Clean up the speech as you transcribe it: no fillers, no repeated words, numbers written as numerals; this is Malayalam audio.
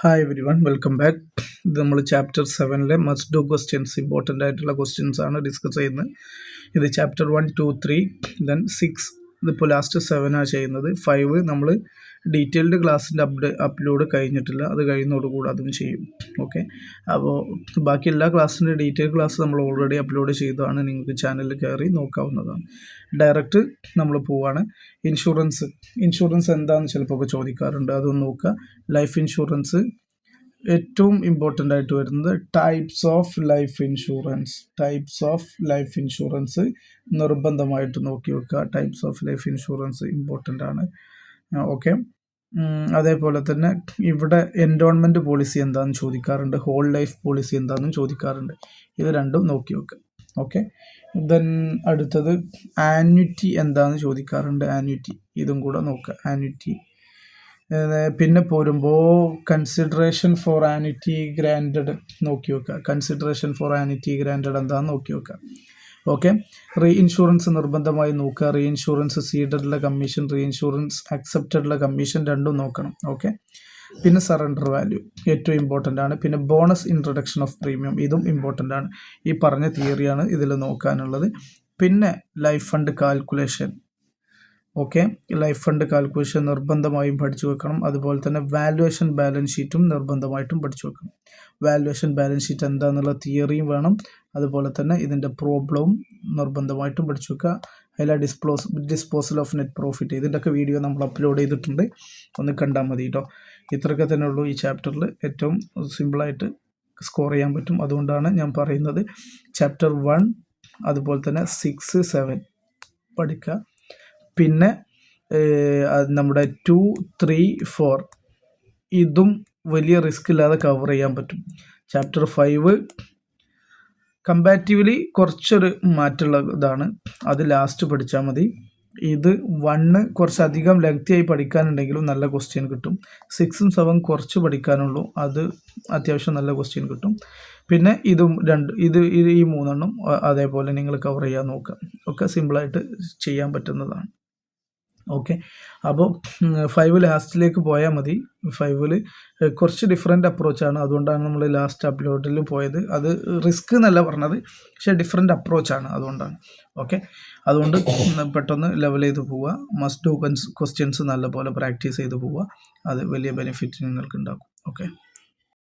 Hi every one, welcome back. ഇത് നമ്മൾ chapter 7 must do questions, important ആയിട്ടുള്ള ക്വസ്റ്റ്യൻസ് ആണ് ഡിസ്കസ് ചെയ്യുന്നത്. ഇത് ചാപ്റ്റർ 1, 2, 3 ദെൻ 6, ഇതിപ്പോൾ ലാസ്റ്റ് 7 ചെയ്യുന്നത്. 5 നമ്മൾ ഡീറ്റെയിൽഡ് ക്ലാസ്സിൻ്റെ അപ്ലോഡ് കഴിഞ്ഞിട്ടില്ല, അത് കഴിയുന്നതോടുകൂടി അതും ചെയ്യും. ഓക്കെ, അപ്പോൾ ബാക്കി എല്ലാ ക്ലാസ്സിൻ്റെ ഡീറ്റെയിൽ ക്ലാസ് നമ്മൾ ഓൾറെഡി അപ്ലോഡ് ചെയ്തതാണ്. നിങ്ങൾക്ക് ചാനലിൽ കയറി നോക്കാവുന്നതാണ്. ഡയറക്റ്റ് നമ്മൾ പോവാണ്. ഇൻഷുറൻസ് എന്താണെന്ന് ചിലപ്പോൾ ചോദിക്കാറുണ്ട്, അതൊന്ന് നോക്കുക. ലൈഫ് ഇൻഷുറൻസ് ഏറ്റവും ഇമ്പോർട്ടൻ്റ് ആയിട്ട് വരുന്നത് ടൈപ്സ് ഓഫ് ലൈഫ് ഇൻഷുറൻസ് നിർബന്ധമായിട്ട് നോക്കി വെക്കുക. Types of life insurance important ആണ്. ഓക്കെ, അതേപോലെ തന്നെ ഇവിടെ എൻഡോൺമെൻറ്റ് പോളിസി എന്താണെന്ന് ചോദിക്കാറുണ്ട്, ഹോൾ ലൈഫ് പോളിസി എന്താണെന്നും ചോദിക്കാറുണ്ട്. ഇത് രണ്ടും നോക്കി വെക്കുക. ഓക്കെ, ദെൻ അടുത്തത് ആന്വിറ്റി എന്താണെന്ന് ചോദിക്കാറുണ്ട്. ആന്വിറ്റി ഇതും കൂടെ നോക്കുക. ആന്വിറ്റി പിന്നെ പോരുമ്പോൾ കൺസിഡറേഷൻ ഫോർ ആന്വിറ്റി ഗ്രാൻഡഡ് നോക്കി വെക്കുക. കൺസിഡറേഷൻ ഫോർ ആന്വിറ്റി ഗ്രാൻഡഡ് എന്താണെന്ന് നോക്കി വെക്കുക. ഓക്കെ, റീ ഇൻഷുറൻസ് നിർബന്ധമായി നോക്കുക. റീ ഇൻഷുറൻസ് സീഡഡുള്ള കമ്മീഷൻ, റീ ഇൻഷുറൻസ് അക്സെപ്റ്റഡുള്ള കമ്മീഷൻ രണ്ടും നോക്കണം. ഓക്കെ, പിന്നെ സറണ്ടർ വാല്യൂ ഏറ്റവും ഇമ്പോർട്ടൻ്റ് ആണ്. പിന്നെ ബോണസ് ഇൻട്രൊഡക്ഷൻ ഓഫ് പ്രീമിയം ഇതും ഇമ്പോർട്ടൻ്റ് ആണ്. ഈ പറഞ്ഞ തിയറിയാണ് ഇതിൽ നോക്കാനുള്ളത്. പിന്നെ life fund calculation. Okay, life fund calculation നിർബന്ധമായും പഠിച്ചു വെക്കണം. അതുപോലെ തന്നെ വാല്യുവേഷൻ ബാലൻസ് ഷീറ്റും നിർബന്ധമായിട്ടും പഠിച്ചു വെക്കണം. വാല്യുവേഷൻ ബാലൻസ് ഷീറ്റ് എന്താണെന്നുള്ള തിയറിയും വേണം. അതുപോലെ തന്നെ ഇതിൻ്റെ പ്രോബ്ലവും നിർബന്ധമായിട്ടും പഠിച്ചു വെക്കുക. അതിലെ ഡിസ്പോസൽ ഓഫ് നെറ്റ് പ്രോഫിറ്റ് ഇതിൻ്റെയൊക്കെ വീഡിയോ നമ്മൾ അപ്ലോഡ് ചെയ്തിട്ടുണ്ട്, ഒന്ന് കണ്ടാൽ മതി കേട്ടോ. ഇത്രയൊക്കെ തന്നെ ഉള്ളൂ ഈ ചാപ്റ്ററിൽ. ഏറ്റവും സിമ്പിളായിട്ട് സ്കോർ ചെയ്യാൻ പറ്റും. അതുകൊണ്ടാണ് ഞാൻ പറയുന്നത് ചാപ്റ്റർ 1 അതുപോലെ തന്നെ 6, 7 പഠിക്കുക. പിന്നെ നമ്മുടെ 2, 3, 4 ഇതും വലിയ റിസ്ക് ഇല്ലാതെ കവർ ചെയ്യാൻ പറ്റും. ചാപ്റ്റർ 5 കമ്പാരിറ്റീവ്ലി കുറച്ചൊരു മാറ്റമുള്ള ഇതാണ്, അത് ലാസ്റ്റ് പഠിച്ചാൽ മതി. ഇത് 1 കുറച്ചധികം ലെങ്തിയായി പഠിക്കാനുണ്ടെങ്കിലും നല്ല ക്വസ്റ്റ്യൻ കിട്ടും. 6ഉം 7 കുറച്ച് പഠിക്കാനുള്ളൂ, അത് അത്യാവശ്യം നല്ല ക്വസ്റ്റ്യൻ കിട്ടും. പിന്നെ ഇതും ഈ 3 അതേപോലെ നിങ്ങൾ കവർ ചെയ്യാൻ നോക്കുക. ഒക്കെ സിമ്പിളായിട്ട് ചെയ്യാൻ പറ്റുന്നതാണ്. ഓക്കെ, അപ്പോൾ 5 ലാസ്റ്റിലേക്ക് പോയാൽ മതി. 5 കുറച്ച് ഡിഫറെൻ്റ് അപ്രോച്ചാണ്, അതുകൊണ്ടാണ് നമ്മൾ ലാസ്റ്റ് അപ്ലോഡിൽ പോയത്. അത് റിസ്ക് എന്നല്ല പറഞ്ഞത്, പക്ഷേ ഡിഫറെൻ്റ് അപ്രോച്ചാണ്, അതുകൊണ്ടാണ്. ഓക്കെ, അതുകൊണ്ട് പെട്ടെന്ന് ലെവൽ ചെയ്ത് പോവുക. മസ്റ്റ് ഡു ക്വസ്റ്റ്യൻസ് നല്ലപോലെ പ്രാക്ടീസ് ചെയ്ത് പോവുക. അത് വലിയ ബെനിഫിറ്റ് നിങ്ങൾക്ക് ഉണ്ടാക്കും. ഓക്കെ.